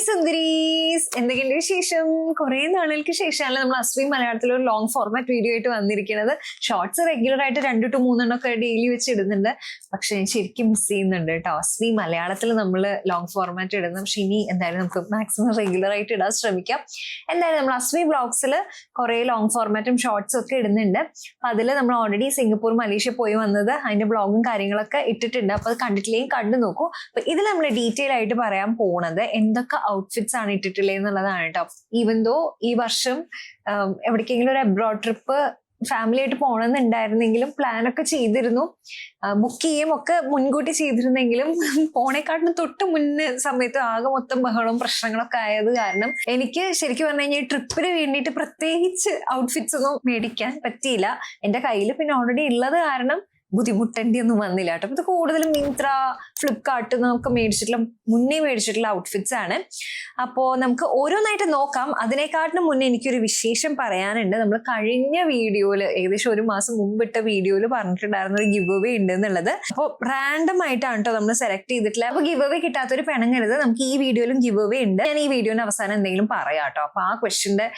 സുന്ദരീസ്, എന്തൊക്കെയുണ്ട് വിശേഷം? കുറെ നാളുകൾക്ക് ശേഷമാണ് നമ്മൾ അസ്വി മലയാളത്തിൽ ഒരു ലോങ് ഫോർമാറ്റ് വീഡിയോ ആയിട്ട് വന്നിരിക്കുന്നത്. ഷോർട്സ് റെഗുലർ ആയിട്ട് 2 to 3 ഒക്കെ ഡെയിലി വെച്ച് ഇടുന്നുണ്ട്. പക്ഷെ ഞാൻ ശരിക്കും മിസ് ചെയ്യുന്നുണ്ട് കേട്ടോ. അസ്വി മലയാളത്തിൽ നമ്മൾ ലോങ് ഫോർമാറ്റ് ഇടുന്നു. പക്ഷെ ഇനി എന്തായാലും നമുക്ക് മാക്സിമം റെഗുലർ ആയിട്ട് ഇടാൻ ശ്രമിക്കാം. എന്തായാലും നമ്മൾ അസ്വി വ്ളോഗ്സിൽ കുറെ ലോങ് ഫോർമാറ്റും ഷോർട്സും ഒക്കെ ഇടുന്നുണ്ട്. അപ്പൊ അതിൽ നമ്മൾ ഓൾറെഡി സിംഗപ്പൂർ, മലേഷ്യ പോയി വന്നത് അതിന്റെ ബ്ലോഗും കാര്യങ്ങളൊക്കെ ഇട്ടിട്ടുണ്ട്. അപ്പൊ അത് കണ്ടിട്ടില്ലെങ്കിൽ കണ്ടു നോക്കൂ. അപ്പൊ ഇതിൽ നമ്മൾ ഡീറ്റെയിൽ ആയിട്ട് പറയാൻ പോണത് എന്തൊക്കെ ഔട്ട്ഫിറ്റ്സ് ആണ് ഇട്ടിട്ടുള്ളത് എന്നുള്ളതാണ് കേട്ടോ. ഈവൻ ദോ ഈ വർഷം എവിടേക്കെങ്കിലും ഒരു അബ്രോഡ് ട്രിപ്പ് ഫാമിലി ആയിട്ട് പോകണമെന്നുണ്ടായിരുന്നെങ്കിലും പ്ലാൻ ഒക്കെ ചെയ്തിരുന്നു, ബുക്ക് ചെയ്യും ഒക്കെ മുൻകൂട്ടി ചെയ്തിരുന്നെങ്കിലും പോണേക്കാട്ടിന് തൊട്ട് മുന്നേ സമയത്ത് ആകെ മൊത്തം ബഹളവും പ്രശ്നങ്ങളൊക്കെ ആയത് കാരണം എനിക്ക് ശരിക്കും പറഞ്ഞു കഴിഞ്ഞാൽ ട്രിപ്പിന് വേണ്ടിയിട്ട് പ്രത്യേകിച്ച് ഔട്ട്ഫിറ്റ്സ് ഒന്നും മേടിക്കാൻ പറ്റിയില്ല. എന്റെ കയ്യിൽ പിന്നെ ഓൾറെഡി ഉള്ളത് കാരണം ബുദ്ധിമുട്ടേണ്ടി ഒന്നും വന്നില്ല കേട്ടോ. ഇത് കൂടുതലും മിന്ത്ര, ഫ്ലിപ്കാർട്ട് നമുക്ക് മുന്നേ മേടിച്ചിട്ടുള്ള ഔട്ട്ഫിറ്റ്സ് ആണ്. അപ്പോൾ നമുക്ക് ഓരോന്നായിട്ട് നോക്കാം. അതിനെക്കാട്ടിനും മുന്നേ എനിക്കൊരു വിശേഷം പറയാനുണ്ട്. നമ്മൾ കഴിഞ്ഞ വീഡിയോയിൽ ഏകദേശം 1 മാസം മുമ്പിട്ട വീഡിയോയിൽ പറഞ്ഞിട്ടുണ്ടായിരുന്ന ഒരു ഗിവ് അവേ ഉണ്ട് എന്നുള്ളത്. അപ്പോൾ റാൻഡം ആയിട്ടാണ് കേട്ടോ നമ്മൾ സെലക്ട് ചെയ്തിട്ടുള്ളത്. അപ്പോൾ ഗിവ് അവേ കിട്ടാത്തൊരു പിണങ്ങരുത്, നമുക്ക് ഈ വീഡിയോയിലും ഗിവ് അവേ ഉണ്ട്. ഞാൻ ഈ വീഡിയോന്റെ അവസാനം എന്തെങ്കിലും പറയാം കേട്ടോ. അപ്പൊ ആ ക്വസ്റ്റ്യന്റെ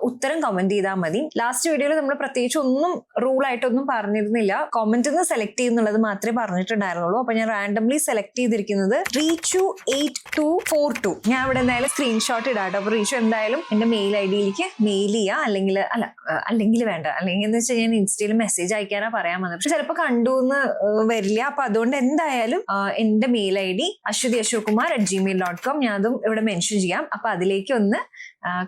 ഉത്തരം കമന്റ് ചെയ്താൽ മതി. ലാസ്റ്റ് വീഡിയോയിൽ നമ്മൾ പ്രത്യേകിച്ച് ഒന്നും റൂൾ ആയിട്ടൊന്നും പറഞ്ഞിരുന്നില്ല, കമന്റ് സെലക്ട് ചെയ്യുന്നുള്ളത് മാത്രമേ പറഞ്ഞിട്ടുണ്ടായിരുന്നുള്ളൂ. അപ്പൊ ഞാൻ റാൻഡംലി സെലക്ട് ചെയ്തിരിക്കുന്നത് റീച്ചു 8242. ഞാൻ ഇവിടെ എന്തായാലും സ്ക്രീൻഷോട്ട് ഇടാട്ടോ. അപ്പൊ റീച്ചു എന്തായാലും എന്റെ മെയിൽ ഐഡിയിലേക്ക് മെയിൽ ചെയ്യാം, അല്ലെങ്കിൽ വേണ്ട, അല്ലെങ്കിൽ എന്ന് വെച്ചാൽ ഞാൻ ഇൻസ്റ്റയിൽ മെസ്സേജ് അയക്കാനാ പറയാൻ വന്നത്. പക്ഷെ ചിലപ്പോൾ കണ്ടുന്ന് വരില്ല. അപ്പൊ അതുകൊണ്ട് എന്തായാലും എന്റെ മെയിൽ ഐ ഡി ashwati.ashokkumar@gmail.com ഞാൻ അതും ഇവിടെ മെൻഷൻ ചെയ്യാം. അപ്പൊ അതിലേക്ക് ഒന്ന്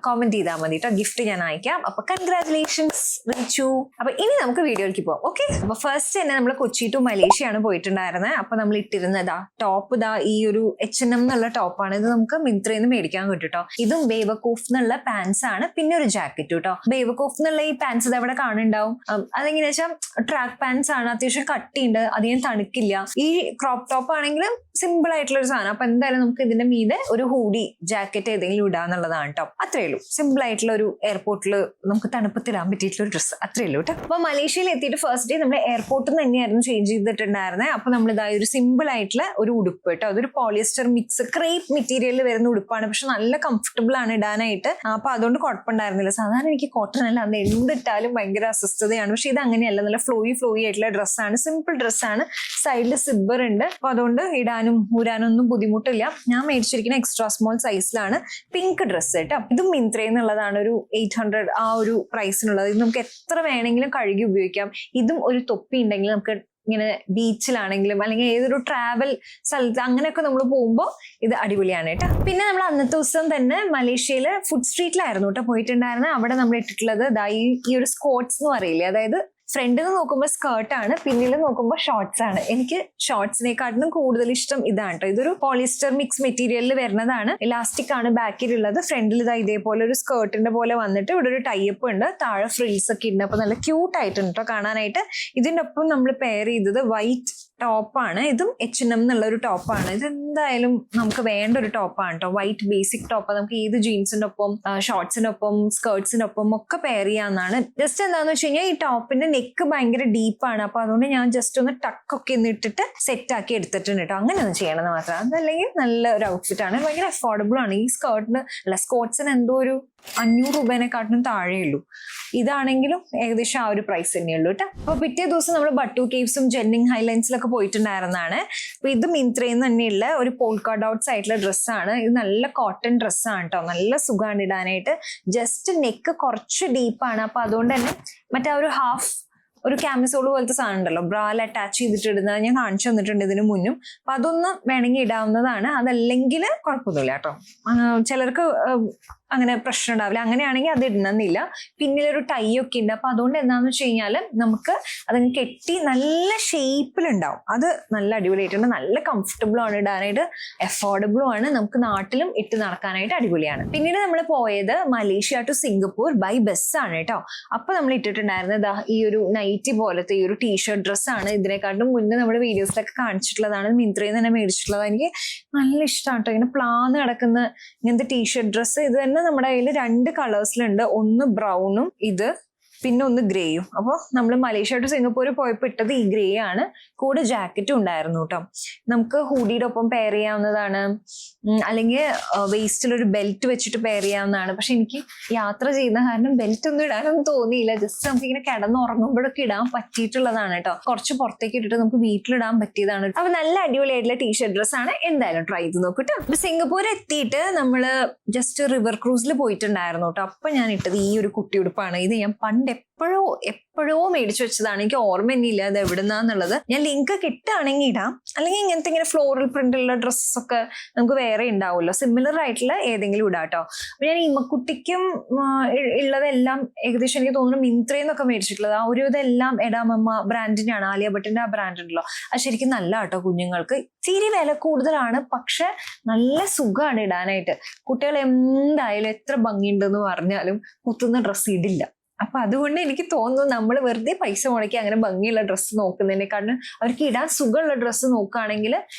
കോമെന്റ് ചെയ്താൽ മതി കേട്ടോ. ഗിഫ്റ്റ് ഞാൻ അയക്കാം. അപ്പൊ കൺഗ്രാറ്റുലേഷൻസ് റീച്ചു. അപ്പൊ ഇനി നമുക്ക് വീഡിയോയിലേക്ക് പോവാം. ഓക്കെ, അപ്പൊ ഫസ്റ്റ് തന്നെ നമ്മൾ കൊച്ചി ടു മലേഷ്യ ആണ് പോയിട്ടുണ്ടായിരുന്നത്. അപ്പൊ നമ്മൾ ഇട്ടിരുന്നതാ ടോപ്പ് ഈ ഒരു H&M എന്നുള്ള ടോപ്പാണ്. ഇത് നമുക്ക് മിന്ത്രയിൽ നിന്ന് മേടിക്കാൻ കിട്ടും കേട്ടോ. ഇതും ബേവക്കൂഫ് എന്നുള്ള പാൻസ് ആണ്, പിന്നെ ഒരു ജാക്കറ്റ് കേട്ടോ. ബേവക്കൂഫ് എന്നുള്ള ഈ പാൻസ് ഇത് അവിടെ കാണുന്നുണ്ടാവും. അതെങ്ങനെയാ വെച്ചാൽ ട്രാക്ക് പാൻസ് ആണ്, അത്യാവശ്യം കട്ടിയുണ്ട്, അധികം തണുക്കില്ല. ഈ ക്രോപ്പ് ടോപ്പ് ആണെങ്കിലും സിമ്പിൾ ആയിട്ടുള്ള ഒരു സാധനം. അപ്പൊ എന്തായാലും നമുക്ക് ഇതിന്റെ മീതെ ഒരു ഹൂഡി ജാക്കറ്റ് ഏതെങ്കിലും ഇടാന്നുള്ളതാണ് കേട്ടോ. അത്രേ ഉള്ളൂ. സിമ്പിൾ ആയിട്ടുള്ള ഒരു എയർപോർട്ടിൽ നമുക്ക് തണുപ്പത്തിടാൻ പറ്റിയിട്ടുള്ള ഒരു ഡ്രസ്സ്, അത്രേ ഉള്ളൂ കേട്ടോ. അപ്പൊ മലേഷ്യയിൽ എത്തിയിട്ട് ഫസ്റ്റ് ഡേ നമ്മൾ എയർപോർട്ടിൽ നിന്ന് തന്നെയായിരുന്നു ചേഞ്ച് ചെയ്തിട്ടുണ്ടായിരുന്നത്. അപ്പൊ നമ്മൾ ഇതായ ഒരു സിമ്പിൾ ആയിട്ടുള്ള ഒരു ഉടുപ്പ് കേട്ടോ. അതൊരു പോളിയസ്റ്റർ മിക്സ് ക്രേപ്പ് മെറ്റീരിയലിൽ വരുന്ന ഉടുപ്പാണ്. പക്ഷെ നല്ല കംഫർട്ടബിൾ ആണ് ഇടാനായിട്ട്. അപ്പൊ അതുകൊണ്ട് കുഴപ്പമുണ്ടായിരുന്നില്ല. സാധാരണ എനിക്ക് കോട്ടൺ അല്ല, അന്ന് എന്തിട്ടാലും ഭയങ്കര അസ്വസ്ഥതയാണ്. പക്ഷെ ഇത് അങ്ങനെയല്ല, നല്ല ഫ്ലോയി ആയിട്ടുള്ള ഡ്രസ്സാണ്, സിമ്പിൾ ഡ്രസ്സാണ്. സൈഡിൽ സിബ്ബർ ഉണ്ട്. അപ്പൊ അതുകൊണ്ട് ഇടാനും ഊരാനും ഒന്നും ബുദ്ധിമുട്ടില്ല. ഞാൻ മേടിച്ചിരിക്കുന്ന എക്സ്ട്രാ സ്മോൾ സൈസിലാണ്. പിങ്ക് ഡ്രസ്സ് കേട്ടോ. ഇതും മിന്ത്രയിൽ നിന്നുള്ളതാണ്. ഒരു 800 ആ ഒരു പ്രൈസിനുള്ളത്. ഇത് നമുക്ക് എത്ര വേണമെങ്കിലും കഴുകി ഉപയോഗിക്കാം. ഇതും ഒരു തൊപ്പി ഉണ്ടെങ്കിൽ നമുക്ക് ഇങ്ങനെ ബീച്ചിലാണെങ്കിലും അല്ലെങ്കിൽ ഏതൊരു ട്രാവൽ സ്ഥലത്ത് അങ്ങനെയൊക്കെ നമ്മൾ പോകുമ്പോൾ ഇത് അടിപൊളിയാണ് കേട്ടോ. പിന്നെ നമ്മൾ അന്നത്തെ ദിവസം തന്നെ മലേഷ്യയില് ഫുഡ് സ്ട്രീറ്റിലായിരുന്നു കേട്ടോ പോയിട്ടുണ്ടായിരുന്നത്. അവിടെ നമ്മൾ ഇട്ടിട്ടുള്ളത് ഈ ഒരു സ്കോട്ട്സ് എന്ന് പറയില്ലേ, അതായത് ഫ്രണ്ടിൽ നിന്ന് നോക്കുമ്പോൾ സ്കേർട്ടാണ്, പിന്നിൽ നോക്കുമ്പോൾ ഷോർട്സ് ആണ്. എനിക്ക് ഷോർട്സിനെക്കാട്ടിലും കൂടുതൽ ഇഷ്ടം ഇതാണ് കേട്ടോ. ഇതൊരു പോളിസ്റ്റർ മിക്സ് മെറ്റീരിയലിൽ വരുന്നതാണ്. ഇലാസ്റ്റിക് ആണ് ബാക്കിലുള്ളത്. ഫ്രണ്ടിൽ ഇതേപോലെ ഒരു സ്കേർട്ടിന്റെ പോലെ വന്നിട്ട് ഇവിടെ ഒരു ടൈപ്പ് ഉണ്ട്, താഴെ ഫ്രിൽസ് ഒക്കെ ഉണ്ട്. അപ്പൊ നല്ല ക്യൂട്ട് ആയിട്ടുണ്ട് കേട്ടോ കാണാനായിട്ട്. ഇതിന്റെ ഒപ്പം നമ്മൾ പെയർ ചെയ്തത് വൈറ്റ് ടോപ്പാണ്. ഇതും H&M എന്നുള്ള ഒരു ടോപ്പാണ്. ഇതെന്തായാലും നമുക്ക് വേണ്ട ഒരു ടോപ്പാണ് കേട്ടോ. White basic top. നമുക്ക് ഏത് ജീൻസിന്റെ ഒപ്പം, ഷോർട്സിന്റെ ഒപ്പം, സ്കേർട്സിന്റെ ഒപ്പം ഒക്കെ പെയർ ചെയ്യാവുന്നതാണ്. ജസ്റ്റ് എന്താന്ന് വെച്ച് കഴിഞ്ഞാൽ ഈ ടോപ്പിന്റെ നെക്ക് ഭയങ്കര ഡീപ്പാണ്. അപ്പൊ അതുകൊണ്ട് ഞാൻ ജസ്റ്റ് ഒന്ന് ടക്കൊക്കെ ഇട്ടിട്ട് സെറ്റ് ആക്കി എടുത്തിട്ടുണ്ട് കേട്ടോ. അങ്ങനെ ഒന്ന് ചെയ്യണമെന്ന് മാത്രം. അതല്ലെങ്കിൽ നല്ല ഒരു ഔട്ട്ഫിറ്റ് ആണ്, ഭയങ്കര അഫോർഡബിൾ ആണ്. ഈ സ്കേർട്സിന് എന്തോ ഒരു 500 രൂപേനെക്കാട്ടിനും താഴെയുള്ളൂ. ഇതാണെങ്കിലും ഏകദേശം ആ ഒരു പ്രൈസ് തന്നെയുള്ളൂ കേട്ടോ. അപ്പൊ പിറ്റേ ദിവസം നമ്മൾ ബട്ടു കേവ്സും ജെന്നിങ് ഹൈലൈൻസിലൊക്കെ പോയിട്ടുണ്ടായിരുന്നതാണ്. അപ്പൊ ഇത് മിന്ത്രയിൽ നിന്ന് തന്നെയുള്ള ഒരു പോൾക്ക ഡോട്ട്സ് ആയിട്ടുള്ള ഡ്രസ്സാണ്. ഇത് നല്ല കോട്ടൺ ഡ്രസ്സാണ് കേട്ടോ. നല്ല സുഖമാണ് ഇടാനായിട്ട്. ജസ്റ്റ് നെക്ക് കുറച്ച് ഡീപ്പാണ്. അപ്പൊ അതുകൊണ്ട് തന്നെ മറ്റേ ഒരു ക്യാമിസോൾ പോലത്തെ സാധനം ഉണ്ടല്ലോ, ബ്രാൽ അറ്റാച്ച് ചെയ്തിട്ട് ഇടുന്നത് ഞാൻ കാണിച്ചു തന്നിട്ടുണ്ട് ഇതിനു മുന്നും. അപ്പൊ അതൊന്ന് വേണമെങ്കിൽ ഇടാവുന്നതാണ്. അതല്ലെങ്കിൽ കുഴപ്പമൊന്നുമില്ല കേട്ടോ. ചിലർക്ക് അങ്ങനെ പ്രശ്നം ഉണ്ടാവില്ല. അങ്ങനെയാണെങ്കിൽ അത് ഇടണമെന്നില്ല. പിന്നിലൊരു ടൈ ഒക്കെ ഉണ്ട്. അപ്പൊ അതുകൊണ്ട് എന്താണെന്ന് വെച്ച് കഴിഞ്ഞാൽ നമുക്ക് അതങ്ങ് കെട്ടി നല്ല ഷേപ്പിലുണ്ടാവും. അത് നല്ല അടിപൊളിയായിട്ടുണ്ട്. നല്ല കംഫർട്ടബിളും ആണ് ഇടാനായിട്ട്, അഫോർഡബിളും ആണ്. നമുക്ക് നാട്ടിലും ഇട്ട് നടക്കാനായിട്ട് അടിപൊളിയാണ്. പിന്നീട് നമ്മൾ പോയത് മലേഷ്യ ടു സിംഗപ്പൂർ ബൈ ബസ്സാണ് കേട്ടോ. അപ്പൊ നമ്മൾ ഇട്ടിട്ടുണ്ടായിരുന്നത് ഈ ഒരു നൈറ്റി പോലത്തെ ഈ ഒരു ടീഷർട്ട് ഡ്രസ്സാണ്. ഇതിനെക്കാട്ടും മുന്നേ നമ്മുടെ വീഡിയോസിലൊക്കെ കാണിച്ചിട്ടുള്ളതാണ്. മിന്ത്രയിൽ നിന്ന് തന്നെ മേടിച്ചിട്ടുള്ളത്. എനിക്ക് നല്ല ഇഷ്ടമാണ് കേട്ടോ. ഇങ്ങനെ പ്ലാന്ന് കിടക്കുന്ന ഇങ്ങനത്തെ ടീഷർട്ട് ഡ്രസ്സ്. ഇത് തന്നെ നമ്മുടെ കയ്യിൽ 2 കളേഴ്സിലുണ്ട്. ഒന്ന് ബ്രൗണും ഇത് പിന്നെ ഒന്ന് ഗ്രേയും. അപ്പോൾ നമ്മൾ മലേഷ്യ ടു സിംഗപ്പൂർ പോയപ്പോൾ ഇട്ടത് ഈ ഗ്രേ ആണ്. കൂടെ ജാക്കറ്റും ഉണ്ടായിരുന്നു കേട്ടോ. നമുക്ക് ഹൂഡിയുടെ ഒപ്പം പെയർ ചെയ്യാവുന്നതാണ്, അല്ലെങ്കിൽ വേസ്റ്റിലൊരു ബെൽറ്റ് വെച്ചിട്ട് പെയർ ചെയ്യാവുന്നതാണ്. പക്ഷെ എനിക്ക് യാത്ര ചെയ്യുന്ന കാരണം ബെൽറ്റ് ഒന്നും ഇടാനൊന്നും തോന്നിയില്ല. ജസ്റ്റ് നമുക്ക് ഇങ്ങനെ കിടന്നുറങ്ങുമ്പോഴൊക്കെ ഇടാൻ പറ്റിയിട്ടുള്ളതാണ് കേട്ടോ. കുറച്ച് പുറത്തേക്ക് ഇട്ടിട്ട് നമുക്ക് വീട്ടിലിടാൻ പറ്റിയതാണ്. അപ്പൊ നല്ല അടിപൊളിയായിട്ടുള്ള ടീഷർട്ട് ഡ്രസ് ആണ്. എന്തായാലും ട്രൈ ചെയ്ത് നോക്കട്ടോ. അപ്പൊ സിംഗപ്പൂർ എത്തിയിട്ട് നമ്മള് ജസ്റ്റ് റിവർ ക്രൂസിൽ പോയിട്ടുണ്ടായിരുന്നു കേട്ടോ. അപ്പൊ ഞാൻ ഇട്ടത് ഈ ഒരു കുട്ടി ഉടുപ്പാണ്. ഇത് ഞാൻ പണ്ട് എപ്പോഴോ മേടിച്ചു വെച്ചതാണ്. എനിക്ക് ഓർമ്മ തന്നെയില്ല അത് എവിടുന്നാന്നുള്ളത്. ഞാൻ ലിങ്ക് കിട്ടുകയാണെങ്കിൽ ഇടാം, അല്ലെങ്കിൽ ഇങ്ങനത്തെ ഇങ്ങനെ ഫ്ലോറൽ പ്രിന്റുള്ള ഡ്രസ്സൊക്കെ നമുക്ക് വേറെ ഉണ്ടാവുമല്ലോ, സിമിലർ ആയിട്ടുള്ള ഏതെങ്കിലും ഇടാം കേട്ടോ. അപ്പൊ ഞാൻ ഇമ്മക്കുട്ടിക്കും ഉള്ളതെല്ലാം ഏകദേശം എനിക്ക് തോന്നുന്നു മിന്ത്രയെന്നൊക്കെ മേടിച്ചിട്ടുള്ളത്. ആ ഒരു ഇതെല്ലാം എടാമമ്മ ബ്രാൻഡിന്റെയാണ്, ആലിയ ഭട്ടിന്റെ ആ ബ്രാൻഡ് ഉണ്ടല്ലോ. അത് ശരിക്കും നല്ല കേട്ടോ. കുഞ്ഞുങ്ങൾക്ക് ഇത്തിരി വില കൂടുതലാണ്, പക്ഷെ നല്ല സുഖമാണ് ഇടാനായിട്ട്. കുട്ടികൾ എന്തായാലും എത്ര ഭംഗിയുണ്ടെന്ന് പറഞ്ഞാലും കുത്തുന്ന ഡ്രസ്സ് ഇടില്ല. അപ്പൊ അതുകൊണ്ട് എനിക്ക് തോന്നുന്നു നമ്മൾ വെറുതെ പൈസ മുടക്കി അങ്ങനെ ഭംഗിയുള്ള ഡ്രസ്സ് നോക്കുന്നതിനെക്കാളും അവർക്ക് ഇടാൻ സുഖമുള്ള ഡ്രസ്സ് നോക്കുകയാണെങ്കിൽ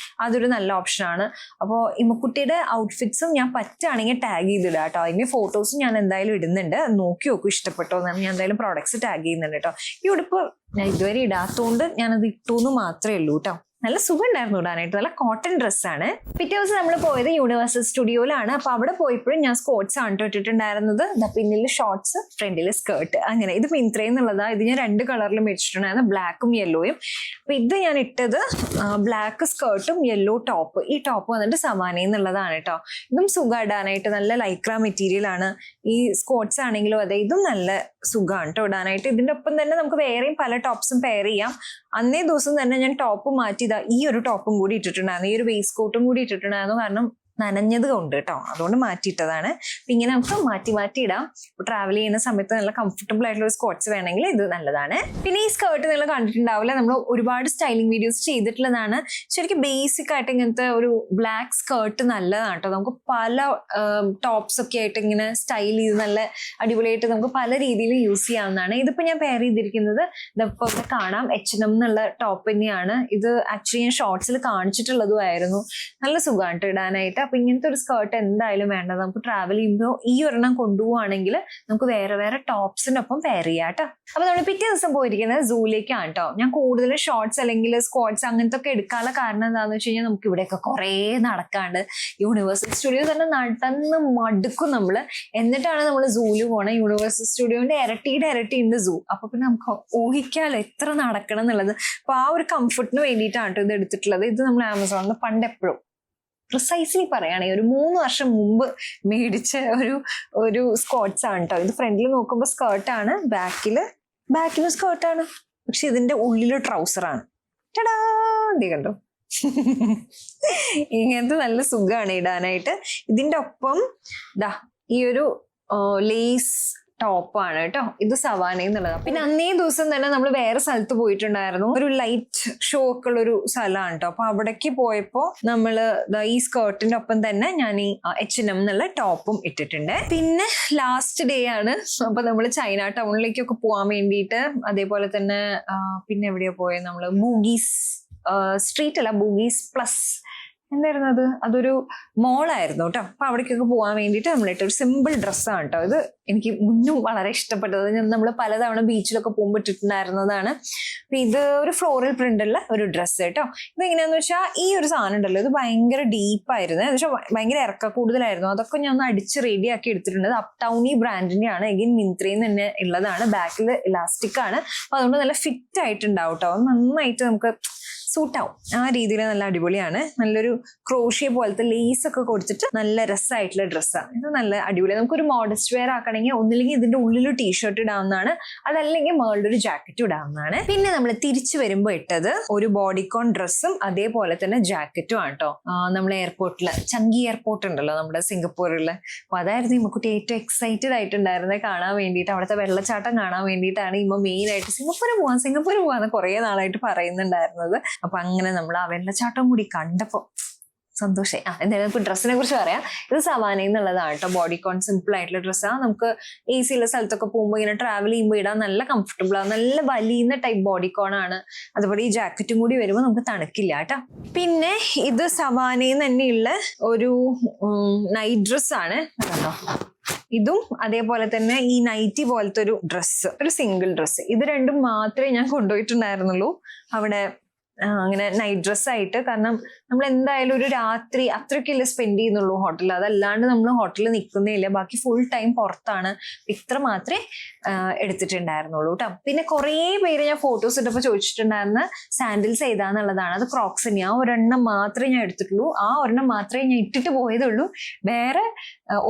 അതൊരു നല്ല ഓപ്ഷനാണ്. അപ്പോൾ ഇമ്മക്കുട്ടിയുടെ ഔട്ട്ഫിറ്റ്സും ഞാൻ പറ്റുകയാണെങ്കിൽ ടാഗ് ചെയ്തിടാം കേട്ടോ. അതിന്റെ ഫോട്ടോസും ഞാൻ എന്തായാലും ഇടുന്നുണ്ട്. നോക്കി നോക്കും ഇഷ്ടപ്പെട്ടോ എന്നാണ്. ഞാൻ എന്തായാലും പ്രോഡക്ട്സ് ടാഗ് ചെയ്യുന്നുണ്ട് കേട്ടോ. ഈ ഉടുപ്പ് ഞാൻ ഇതുവരെ ഇടാത്തതുകൊണ്ട് ഞാനത് ഇട്ടു എന്ന് മാത്രമേ ഉള്ളൂ കേട്ടോ. നല്ല സുഖം ഉണ്ടായിരുന്നു ഇടാനായിട്ട്. നല്ല കോട്ടൺ ഡ്രസ്സാണ്. പിറ്റേ ദിവസം നമ്മൾ പോയത് യൂണിവേഴ്സൽ സ്റ്റുഡിയോയിലാണ്. അപ്പൊ അവിടെ പോയപ്പോഴും ഞാൻ സ്കോട്ട്സ് ആണ് ഇട്ടിട്ടുണ്ടായിരുന്നത്. പിന്നിൽ ഷോർട്സ്, ഫ്രണ്ടിൽ സ്കേർട്ട്. അങ്ങനെ ഇത് മിന്ത്രയെന്നുള്ളതാ. ഇത് ഞാൻ 2 കളറിൽ മേടിച്ചിട്ടുണ്ടായിരുന്നു, ബ്ലാക്കും യെല്ലോയും. അപ്പൊ ഇത് ഞാൻ ഇട്ടത് ബ്ലാക്ക് സ്കേർട്ടും യെല്ലോ ടോപ്പ്. ഈ ടോപ്പ് വന്നിട്ട് സവാനയിൽ നിന്നുള്ളതാണ് കേട്ടോ. ഇതും സുഖം ഇടാനായിട്ട്. നല്ല ലൈക്ര മെറ്റീരിയൽ ആണ്. ഈ സ്കോട്ട്സ് ആണെങ്കിലും അതെ, ഇതും നല്ല സുഖമാണ് കേട്ടോ ഇടാനായിട്ട്. ഇതിന്റെ ഒപ്പം തന്നെ നമുക്ക് വേറെയും പല ടോപ്സും പെയർ ചെയ്യാം. അന്നേ ദിവസം തന്നെ ഞാൻ ടോപ്പ് മാറ്റി ഈ ഒരു ടോപ്പും കൂടി ഇട്ടിട്ടുണ്ടായിരുന്നു, ഈ ഒരു വേസ്റ്റ് കോട്ടും കൂടി ഇട്ടിട്ടുണ്ടായിരുന്നു. കാരണം നനഞ്ഞത് കൊണ്ട് കേട്ടോ, അതുകൊണ്ട് മാറ്റിയിട്ടതാണ്. അപ്പൊ ഇങ്ങനെ നമുക്ക് മാറ്റി ഇടാം. ട്രാവൽ ചെയ്യുന്ന സമയത്ത് നല്ല കംഫർട്ടബിൾ ആയിട്ടുള്ള ഒരു സ്കോട്ട്സ് വേണമെങ്കിൽ ഇത് നല്ലതാണ്. പിന്നെ ഈ സ്കേർട്ട് നിങ്ങൾ കണ്ടിട്ടുണ്ടാവില്ല, നമ്മൾ ഒരുപാട് സ്റ്റൈലിംഗ് വീഡിയോസ് ചെയ്തിട്ടുള്ളതാണ്. ശരിക്കും ബേസിക് ആയിട്ട് ഇങ്ങനത്തെ ഒരു ബ്ലാക്ക് സ്കേർട്ട് നല്ലതാണ് കേട്ടോ. നമുക്ക് പല ടോപ്സ് ഒക്കെ ആയിട്ട് ഇങ്ങനെ സ്റ്റൈൽ ചെയ്ത് നല്ല അടിപൊളിയായിട്ട് നമുക്ക് പല രീതിയിൽ യൂസ് ചെയ്യാവുന്നതാണ്. ഇതിപ്പോ ഞാൻ പെയർ ചെയ്തിരിക്കുന്നത് ഇതിപ്പോ ഇവിടെ കാണാം, H&M എന്നുള്ള ടോപ്പ് തന്നെയാണ്. ഇത് ആക്ച്വലി ഞാൻ ഷോർട്സിൽ കാണിച്ചിട്ടുള്ളതുമായിരുന്നു. നല്ല സുഖമാണ് ഇടാനായിട്ട്. അപ്പൊ ഇങ്ങനത്തെ ഒരു സ്കേർട്ട് എന്തായാലും വേണ്ടത്. നമുക്ക് ട്രാവൽ ചെയ്യുമ്പോൾ ഈ ഒരെണ്ണം കൊണ്ടുപോവാണെങ്കിൽ നമുക്ക് വേറെ വേറെ ടോപ്സിനൊപ്പം പെയർ ചെയ്യാം കേട്ടോ. അപ്പൊ നമ്മൾ പിറ്റേ ദിവസം പോയിരിക്കുന്നത് സൂയിലേക്കാണ് കേട്ടോ. ഞാൻ കൂടുതലും ഷോർട്സ് അല്ലെങ്കിൽ സ്ക്വാഡ്സ് അങ്ങനത്തെ ഒക്കെ എടുക്കാനുള്ള കാരണം എന്താണെന്ന് വെച്ച് കഴിഞ്ഞാൽ നമുക്ക് ഇവിടെയൊക്കെ കുറേ നടക്കാണ്ട്. യൂണിവേഴ്സൽ സ്റ്റുഡിയോ തന്നെ നടന്ന് മടുക്കും നമ്മള്. എന്നിട്ടാണ് നമ്മൾ സൂല് പോണത്. യൂണിവേഴ്സൽ സ്റ്റുഡിയോന്റെ ഇരട്ടി ഉണ്ട് സൂ. അപ്പൊ പിന്നെ നമുക്ക് ഊഹിക്കാലോ എത്ര നടക്കണം എന്നുള്ളത്. അപ്പൊ ആ ഒരു കംഫർട്ടിന് വേണ്ടിയിട്ടാണ് കേട്ടോ ഇത് എടുത്തിട്ടുള്ളത്. ഇത് നമ്മൾ ആമസോണിൽ പണ്ട് എപ്പോഴും പ്രിസൈസ്ലി പറയുകയാണെങ്കിൽ ഒരു 3 വർഷം മുമ്പ് മേടിച്ച ഒരു സ്കേർട്ട്സ് ആണ് കേട്ടോ. ഇത് ഫ്രണ്ടിൽ നോക്കുമ്പോൾ സ്കേർട്ടാണ്, ബാക്കിലും സ്കേർട്ടാണ്, പക്ഷെ ഇതിന്റെ ഉള്ളില് ട്രൗസറാണ്. ടടാ, എന്ത് കണ്ടോ? ഇങ്ങനത്തെ നല്ല സുഖമാണ് ഇടാനായിട്ട്. ഇതിന്റെ ഒപ്പം ഈ ഒരു ലേസ് ടോപ്പാണ് കേട്ടോ. ഇത് സവാനയിൽ നിന്നുള്ളതാണ്. പിന്നെ അന്നേ ദിവസം തന്നെ നമ്മൾ വേറെ സ്ഥലത്ത് പോയിട്ടുണ്ടായിരുന്നു. ഒരു ലൈറ്റ് ഷോ ഒക്കെ ഉള്ള ഒരു സ്ഥലമാണ് കേട്ടോ. അപ്പൊ അവിടേക്ക് പോയപ്പോ നമ്മള് ഈ സ്കേർട്ടിന്റെ ഒപ്പം തന്നെ ഞാൻ ഈ H&M എന്നുള്ള ടോപ്പും ഇട്ടിട്ടുണ്ട്. പിന്നെ ലാസ്റ്റ് ഡേ ആണ്. അപ്പൊ നമ്മള് ചൈന ടൗണിലേക്കൊക്കെ പോകാൻ വേണ്ടിയിട്ട്, അതേപോലെ തന്നെ പിന്നെ എവിടെയോ പോയത് നമ്മള് ബൂഗീസ് സ്ട്രീറ്റ് അല്ല, ബൂഗീസ് പ്ലസ് എന്തായിരുന്നു അത്, അതൊരു മോളായിരുന്നു കേട്ടോ. അപ്പൊ അവിടേക്കൊക്കെ പോകാൻ വേണ്ടിയിട്ട് നമ്മളിട്ട് ഒരു സിമ്പിൾ ഡ്രസ്സാണ് കേട്ടോ. ഇത് എനിക്ക് മുന്നും വളരെ ഇഷ്ടപ്പെട്ടത്. നമ്മൾ പലതവണ ബീച്ചിലൊക്കെ പോകുമ്പോൾ ഇട്ടിട്ടുണ്ടായിരുന്നതാണ്. അപ്പൊ ഇത് ഒരു ഫ്ലോറൽ പ്രിന്റുള്ള ഒരു ഡ്രസ്സ് കേട്ടോ. ഇത് എങ്ങനെയാന്ന് വെച്ചാൽ ഈ ഒരു സാധനം ഉണ്ടല്ലോ, ഇത് ഭയങ്കര ഡീപ്പായിരുന്നു, എന്ന് വെച്ചാൽ ഭയങ്കര ഇറക്ക കൂടുതലായിരുന്നു. അതൊക്കെ ഞാൻ ഒന്ന് അടിച്ച് റെഡിയാക്കി എടുത്തിട്ടുണ്ട്. അപ് ടൗണി ബ്രാൻഡിന്റെ ആണ്, എഗിൻ മിന്ത്രയിൽ തന്നെ ഉള്ളതാണ്. ബാക്കിൽ ഇലാസ്റ്റിക് ആണ്. അപ്പൊ അതുകൊണ്ട് നല്ല ഫിറ്റ് ആയിട്ടുണ്ടാവും കേട്ടോ. നന്നായിട്ട് നമുക്ക് സൂട്ടാവും. ആ രീതിയിൽ നല്ല അടിപൊളിയാണ്. നല്ലൊരു ക്രോഷ്യ പോലത്തെ ലേസ് ഒക്കെ കൊടുത്തിട്ട് നല്ല രസമായിട്ടുള്ള ഡ്രസ്സാണ്. ഇത് നല്ല അടിപൊളിയാണ്. നമുക്കൊരു മോഡസ്റ്റ് വെയർ ആക്കണമെങ്കിൽ ഒന്നില്ലെങ്കിൽ ഇതിന്റെ ഉള്ളിൽ ടീഷർട്ട് ഇടാവുന്നതാണ്, അതല്ലെങ്കിൽ മുകളിൽ ഒരു ജാക്കറ്റും ഇടാവുന്നതാണ്. പിന്നെ നമ്മൾ തിരിച്ചു വരുമ്പോൾ ഇട്ടത് ഒരു ബോഡിക്കോൺ ഡ്രസ്സും അതേപോലെ തന്നെ ജാക്കറ്റും ആണ് കേട്ടോ. നമ്മൾ എയർപോർട്ടില് ചങ്കി എയർപോർട്ട് ഉണ്ടല്ലോ നമ്മുടെ സിംഗപ്പൂരില്, അപ്പൊ അതായിരുന്നു ഇമ്മക്കുട്ടി ഏറ്റവും എക്സൈറ്റഡ് ആയിട്ടുണ്ടായിരുന്നത് കാണാൻ വേണ്ടിയിട്ട്. അവിടുത്തെ വെള്ളച്ചാട്ടം കാണാൻ വേണ്ടിയിട്ടാണ് ഇമ്മ മെയിൻ ആയിട്ട് സിംഗപ്പൂർ പോവാന്ന് കുറെ നാളായിട്ട് പറയുന്നുണ്ടായിരുന്നത്. അപ്പൊ അങ്ങനെ നമ്മൾ ആ വെള്ളച്ചാട്ടം കൂടി കണ്ടപ്പോ സന്തോഷമായി. എന്തായാലും നമുക്ക് ഡ്രസ്സിനെ കുറിച്ച് പറയാം. ഇത് സവാനയിൽ നിന്നുള്ളതാണ് കേട്ടോ. ബോഡിക്കോൺ സിമ്പിൾ ആയിട്ടുള്ള ഡ്രസ്സാണ്. നമുക്ക് AC ഉള്ള സ്ഥലത്തൊക്കെ പോകുമ്പോൾ ഇങ്ങനെ ട്രാവൽ ചെയ്യുമ്പോൾ ഇടാൻ നല്ല കംഫർട്ടബിൾ ആണ്. നല്ല വലിയുന്ന ടൈപ്പ് ബോഡിക്കോൺ ആണ്. അതുപോലെ ഈ ജാക്കറ്റും കൂടി വരുമ്പോൾ നമുക്ക് തണുക്കില്ല കേട്ടോ. പിന്നെ ഇത് സവാനയിൽ തന്നെയുള്ള ഒരു നൈറ്റ് ഡ്രസ്സാണ് കേട്ടോ. ഇതും അതേപോലെ തന്നെ ഈ നൈറ്റി പോലത്തെ ഒരു ഡ്രസ്സ്, ഒരു സിംഗിൾ ഡ്രസ്സ്, ഇത് രണ്ടും മാത്രമേ ഞാൻ കൊണ്ടുപോയിട്ടുണ്ടായിരുന്നുള്ളൂ അവിടെ അങ്ങനെ നൈറ്റ് ഡ്രസ്സായിട്ട്. കാരണം നമ്മൾ എന്തായാലും ഒരു രാത്രി അത്രയ്ക്കല്ലേ സ്പെൻഡ് ചെയ്യുന്നുള്ളൂ ഹോട്ടലിൽ, അതല്ലാണ്ട് നമ്മൾ ഹോട്ടലിൽ നിൽക്കുന്നേ ഇല്ല, ബാക്കി ഫുൾ ടൈം പുറത്താണ്. ഇത്ര മാത്രമേ എടുത്തിട്ടുണ്ടായിരുന്നുള്ളൂ കേട്ടോ. പിന്നെ കുറേ പേര് ഞാൻ ഫോട്ടോസ് ഇട്ടപ്പോൾ ചോദിച്ചിട്ടുണ്ടായിരുന്ന സാൻഡിൽസ് ഏതാന്നുള്ളതാണ്. അത് ക്രോക്സ് തന്നെയാണ്. ആ ഒരെണ്ണം മാത്രമേ ഞാൻ എടുത്തിട്ടുള്ളൂ, ആ ഒരെണ്ണം മാത്രമേ ഞാൻ ഇട്ടിട്ട് പോയതുള്ളൂ. വേറെ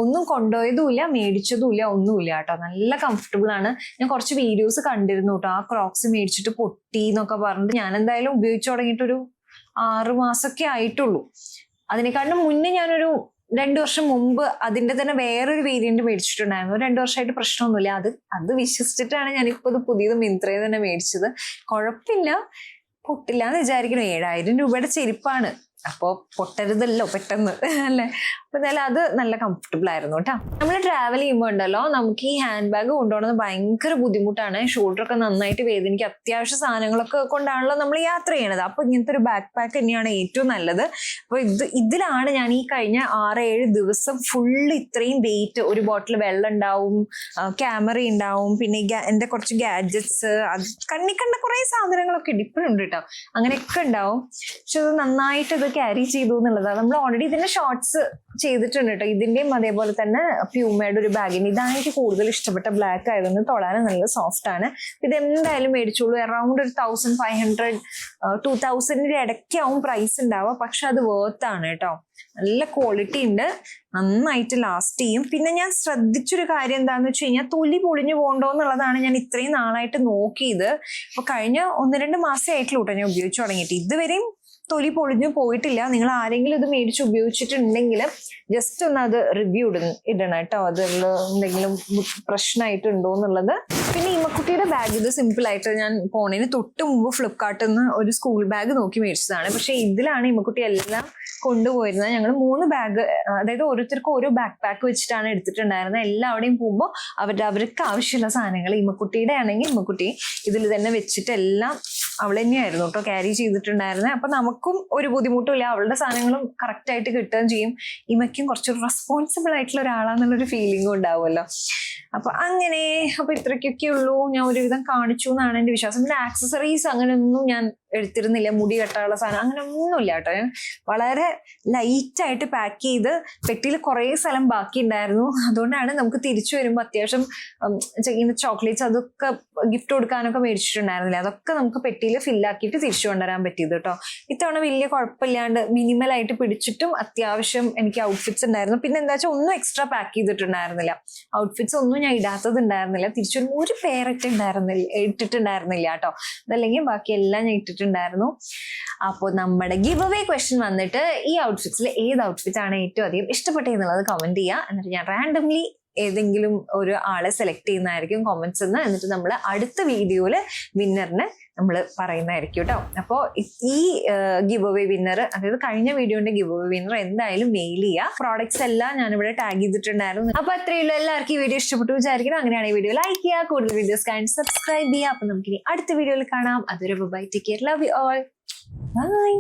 ഒന്നും കൊണ്ടുപോയതുമില്ല, മേടിച്ചതുമില്ല, ഒന്നുമില്ല കേട്ടോ. നല്ല കംഫർട്ടബിൾ ആണ്. ഞാൻ കുറച്ച് വീഡിയോസ് കണ്ടിരുന്നു കേട്ടോ, ആ ക്രോക്സ് മേടിച്ചിട്ട് പൊട്ടി എന്നൊക്കെ പറഞ്ഞിട്ട്. ഞാൻ എന്തായാലും ഉപയോഗിച്ചു തുടങ്ങിയിട്ടൊരു 6 മാസമൊക്കെ ആയിട്ടുള്ളൂ. അതിനെക്കാളും മുന്നേ ഞാനൊരു 2 വർഷം മുമ്പ് അതിന്റെ തന്നെ വേറൊരു വേരിയന്റ് മേടിച്ചിട്ടുണ്ടായിരുന്നു. 2 വർഷമായിട്ട് പ്രശ്നമൊന്നുമില്ല. അത് വിശ്വസിച്ചിട്ടാണ് ഞാനിപ്പോ ഇത് പുതിയത് മിന്ത്രയിൽ തന്നെ മേടിച്ചത്. കുഴപ്പമില്ല, പൊട്ടില്ല എന്ന് വിചാരിക്കണം. 7000 രൂപയുടെ ചെരുപ്പാണ്, അപ്പോ പൊട്ടരുതല്ലോ പെട്ടെന്ന് അല്ലേ. അപ്പൊ എന്നാലും അത് നല്ല കംഫർട്ടബിൾ ആയിരുന്നു കേട്ടോ. നമ്മൾ ട്രാവൽ ചെയ്യുമ്പോൾ ഉണ്ടല്ലോ, നമുക്ക് ഈ ഹാൻഡ് ബാഗ് കൊണ്ടുപോകുന്നത് ഭയങ്കര ബുദ്ധിമുട്ടാണ്. ഷോൾഡറൊക്കെ നന്നായിട്ട് വേദനിക്കും. അത്യാവശ്യ സാധനങ്ങളൊക്കെ കൊണ്ടാണല്ലോ നമ്മൾ യാത്ര ചെയ്യണത്. അപ്പൊ ഇങ്ങനത്തെ ഒരു ബാക്ക് പാക്ക് തന്നെയാണ് ഏറ്റവും നല്ലത്. അപ്പൊ ഇതിലാണ് ഞാൻ ഈ കഴിഞ്ഞ 6-7 ദിവസം ഫുള്ള് ഇത്രയും വെയിറ്റ്. ഒരു ബോട്ടിൽ വെള്ളം ഉണ്ടാവും, ക്യാമറ ഉണ്ടാവും, പിന്നെ എന്റെ കുറച്ച് ഗാഡ്ജറ്റ്സ്, അത് കണ്ണി കണ്ട കുറെ സാധനങ്ങളൊക്കെ ഇപ്പോഴുണ്ട് കേട്ടോ. അങ്ങനെയൊക്കെ ഉണ്ടാവും. പക്ഷെ അത് നന്നായിട്ട് ഇത് ക്യാരി ചെയ്തു എന്നുള്ളതാണ്. നമ്മൾ ഓൾറെഡി ഇതിന്റെ ഷോർട്സ് ചെയ്തിട്ടുണ്ട് കേട്ടോ. ഇതിന്റെയും അതേപോലെ തന്നെ പ്യൂമയുടെ ഒരു ബാഗിന്. ഇതാണ് എനിക്ക് കൂടുതൽ ഇഷ്ടപ്പെട്ട. ബ്ലാക്ക് ആയതുകൊണ്ട് തൊടാൻ നല്ല സോഫ്റ്റ് ആണ്. ഇത് എന്തായാലും മേടിച്ചോളൂ. അറൌണ്ട് ഒരു 1500-2000 ഇടയ്ക്കാവും പ്രൈസ് ഉണ്ടാവുക. പക്ഷെ അത് വർത്ത് ആണ് കേട്ടോ. നല്ല ക്വാളിറ്റി ഉണ്ട്, നന്നായിട്ട് ലാസ്റ്റ് ചെയ്യും. പിന്നെ ഞാൻ ശ്രദ്ധിച്ചൊരു കാര്യം എന്താണെന്ന് വെച്ച് കഴിഞ്ഞാൽ, തൊലി പൊളിഞ്ഞു പോകണ്ടോ എന്നുള്ളതാണ് ഞാൻ ഇത്രയും നാളായിട്ട് നോക്കിയത്. അപ്പൊ കഴിഞ്ഞ 1-2 മാസമേ ആയിട്ടുള്ളൂ കേട്ടോ ഞാൻ ഉപയോഗിച്ചു തുടങ്ങിയിട്ട്. ഇതുവരെയും തൊലി പൊളിഞ്ഞു പോയിട്ടില്ല. നിങ്ങൾ ആരെങ്കിലും ഇത് മേടിച്ച് ഉപയോഗിച്ചിട്ടുണ്ടെങ്കിൽ ജസ്റ്റ് ഒന്ന് അത് റിവ്യൂ ഇടണം കേട്ടോ, അതിൽ എന്തെങ്കിലും പ്രശ്നമായിട്ടുണ്ടോ എന്നുള്ളത്. പിന്നെ ഇമ്മക്കുട്ടിയുടെ ബാഗ് ഇത് സിമ്പിൾ ആയിട്ട് ഞാൻ പോണതിന് തൊട്ട് മുമ്പ് ഫ്ലിപ്കാർട്ടിൽ നിന്ന് ഒരു സ്കൂൾ ബാഗ് നോക്കി മേടിച്ചതാണ്. പക്ഷെ ഇതിലാണ് ഇമ്മക്കുട്ടി എല്ലാം കൊണ്ടുപോയിരുന്നത്. ഞങ്ങൾ 3 ബാഗ്, അതായത് ഓരോരുത്തർക്കും ഓരോ ബാക്ക് പാക്ക് വെച്ചിട്ടാണ് എടുത്തിട്ടുണ്ടായിരുന്നത്. എല്ലാവിടെയും പോകുമ്പോൾ അവർക്ക് ആവശ്യമുള്ള സാധനങ്ങൾ, ഇമ്മക്കുട്ടിയുടെ ആണെങ്കിൽ ഇമ്മക്കുട്ടി ഇതിൽ തന്നെ വെച്ചിട്ട് എല്ലാം അവൾ തന്നെയായിരുന്നു കേട്ടോ ക്യാരി ചെയ്തിട്ടുണ്ടായിരുന്നത്. അപ്പൊ നമുക്കും ഒരു ബുദ്ധിമുട്ടും ഇല്ല, അവളുടെ സാധനങ്ങളും കറക്റ്റ് ആയിട്ട് കിട്ടുകയും ചെയ്യും. ഇമയ്ക്കും കുറച്ചൊരു റെസ്പോൺസിബിൾ ആയിട്ടുള്ള ഒരാളാന്നുള്ളൊരു ഫീലിംഗും ഉണ്ടാവുമല്ലോ. അപ്പൊ അങ്ങനെ, അപ്പൊ ഇത്രയ്ക്കൊക്കെ ഉള്ളൂ. ഞാൻ ഒരുവിധം കാണിച്ചു എന്നാണ് എന്റെ വിശ്വാസം. പിന്നെ ആക്സസറീസ് അങ്ങനെയൊന്നും ഞാൻ എടുത്തിരുന്നില്ല, മുടി കെട്ടാനുള്ള സാധനം അങ്ങനെ ഒന്നുമില്ല കേട്ടോ. ഞാൻ വളരെ ലൈറ്റ് ആയിട്ട് പാക്ക് ചെയ്ത്, പെട്ടിയിൽ കുറേ സ്ഥലം ബാക്കി ഉണ്ടായിരുന്നു. അതുകൊണ്ടാണ് നമുക്ക് തിരിച്ചു വരുമ്പോൾ അത്യാവശ്യം ഇങ്ങനെ ചോക്ലേറ്റ്സ് അതൊക്കെ ഗിഫ്റ്റ് കൊടുക്കാനൊക്കെ മേടിച്ചിട്ടുണ്ടായിരുന്നില്ല. അതൊക്കെ നമുക്ക് പെട്ടിയിൽ ഫില്ലാക്കിയിട്ട് തിരിച്ചു കൊണ്ടുവരാൻ പറ്റിയത് കേട്ടോ. ഇത്തവണ വലിയ കുഴപ്പമില്ലാണ്ട് മിനിമൽ ആയിട്ട് പിടിച്ചിട്ടും അത്യാവശ്യം എനിക്ക് ഔട്ട്ഫിറ്റ്സ് ഉണ്ടായിരുന്നു. പിന്നെ എന്താ വെച്ചാൽ ഒന്നും എക്സ്ട്രാ പാക്ക് ചെയ്തിട്ടുണ്ടായിരുന്നില്ല. ഔട്ട്ഫിറ്റ്സ് ഒന്നും ഞാൻ ഇടാത്തത് ഉണ്ടായിരുന്നില്ല. തിരിച്ചു വരുമ്പോൾ ഒരു പേരൊക്കെ ഇട്ടിട്ടുണ്ടായിരുന്നില്ല കേട്ടോ. അതല്ലെങ്കിൽ ബാക്കി എല്ലാം ഞാൻ ഇട്ടിട്ടുണ്ടായിരുന്നു. അപ്പോൾ നമ്മുടെ ഗിവ് അവേ ക്വസ്റ്റ്യൻ വന്നിട്ട്, ഈ ഔട്ട്ഫിറ്റ്സിൽ ഏത് ഔട്ട്ഫിറ്റ് ആണ് ഏറ്റവും അധികം ഇഷ്ടപ്പെട്ടതെന്നുള്ളത് കമന്റ് ചെയ്യുക. എന്നിട്ട് ഞാൻ റാൻഡംലി ഏതെങ്കിലും ഒരു ആളെ സെലക്ട് ചെയ്യുന്നതായിരിക്കും കോമന്റ്സ് എന്ന്. എന്നിട്ട് നമ്മൾ അടുത്ത വീഡിയോയില് വിന്നറിന് നമ്മൾ പറയുന്നതായിരിക്കും കേട്ടോ. അപ്പോൾ ഈ ഗിവ് അവേ വിന്നർ, അതായത് കഴിഞ്ഞ വീഡിയോന്റെ ഗിവ് അവേ വിന്നർ എന്തായാലും മെയിൽ ചെയ്യുക. പ്രോഡക്ട്സ് എല്ലാം ഞാനിവിടെ ടാഗ് ചെയ്തിട്ടുണ്ടായിരുന്നു. അപ്പൊ അത്രയുള്ളൂ. എല്ലാവർക്കും ഈ വീഡിയോ ഇഷ്ടപ്പെട്ടു വിചാരിക്കണം. അങ്ങനെയാണ് ഈ വീഡിയോ ലൈക്ക് ചെയ്യുക, കൂടുതൽ വീഡിയോസ് കാണാൻ സബ്സ്ക്രൈബ് ചെയ്യുക. അപ്പൊ നമുക്കിനി അടുത്ത വീഡിയോയിൽ കാണാം. അതൊരു bye, take care, love you all, by.